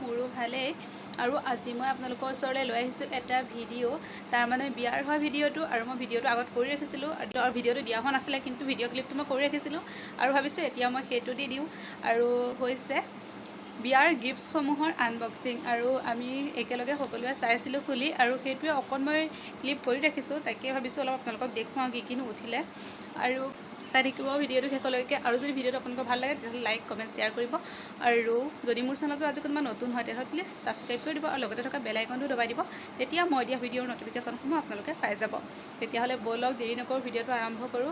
মোৰো ভালেই আৰু আজি মই আপোনালোকৰ ওচৰলৈ লৈ আহিছোঁ এটা ভিডিঅ' তাৰমানে বিয়াৰ হোৱা ভিডিঅ'টো আৰু মই ভিডিঅ'টো আগত কৰি ৰাখিছিলোঁ আৰু ভিডিঅ'টো দিয়া হোৱা নাছিলে কিন্তু ভিডিঅ' ক্লিপটো মই কৰি ৰাখিছিলোঁ আৰু ভাবিছোঁ এতিয়া মই সেইটো দি দিওঁ আৰু হৈছে বিয়াৰ গিফ্টছসমূহৰ আনবক্সিং আৰু আমি একেলগে সকলোৱে চাইছিলোঁ খুলি আৰু সেইটোৱে অকণ মই ক্লিপ কৰি ৰাখিছোঁ তাকে ভাবিছোঁ অলপ আপোনালোকক দেখুৱাওঁ কি কিনো উঠিলে আৰু চাই থাকিব ভিডিঅ'টো শেষলৈকে আৰু যদি ভিডিঅ'টো আপোনালোকৰ ভাল লাগে তেতিয়াহ'লে লাইক কমেণ্ট শ্বেয়াৰ কৰিব আৰু যদি মোৰ চেনেলটো আজি কোনোবা নতুন হয় তেতিয়াহ'লে প্লিজ ছাবস্ক্ৰাইব কৰি দিব আৰু লগতে থকা বেল আইকনটো দবাই দিব তেতিয়া মই দিয়া ভিডিঅ'ৰ নটিফিকেশ্যনসমূহ আপোনালোকে পাই যাব তেতিয়াহ'লে ব'লক দেৰি নকৰোঁ ভিডিঅ'টো আৰম্ভ কৰোঁ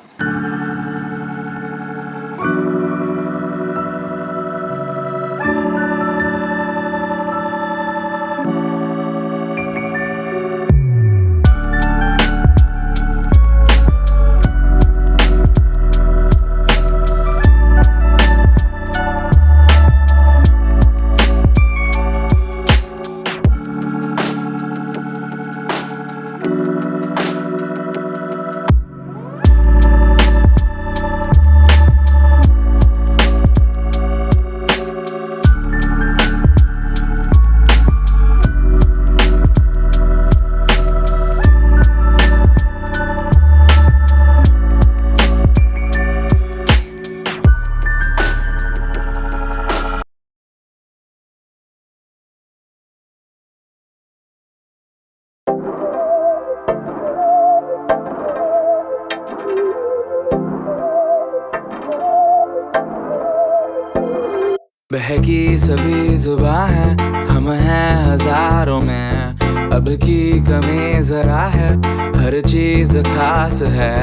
बहकी सभी जुबां है हम हैं हजारों में अब की कमी जरा है हर चीज खास है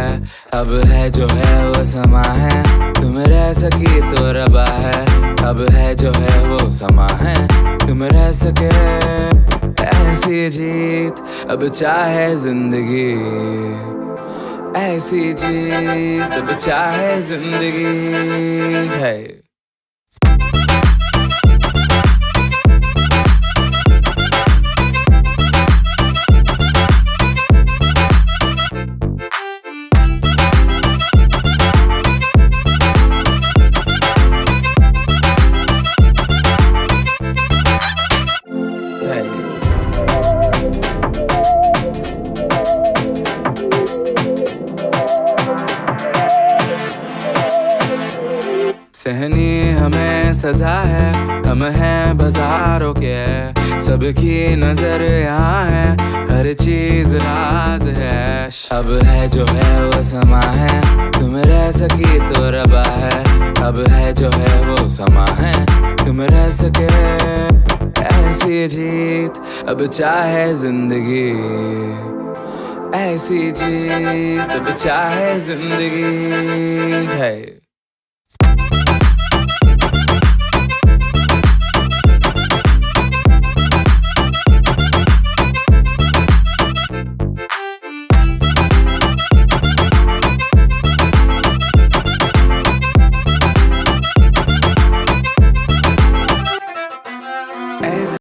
अब है जो है वो समा है तुम रह सकी तो रबा है अब है जो है वो समा है तुम रह सके ऐसी जीत अब चाहे जिंदगी ऐसी जीत अब चाहे जिंदगी है सहनी हमें सजा है हम हैं बाजारों के सबकी नजर यहाँ है हर चीज राज है अब है जो है वो समा है तुम रह सकी तो रबा है अब है जो है वो समा है तुम रह सके ऐसी जीत अब चाहे जिंदगी ऐसी जीत अब चाहे जिंदगी है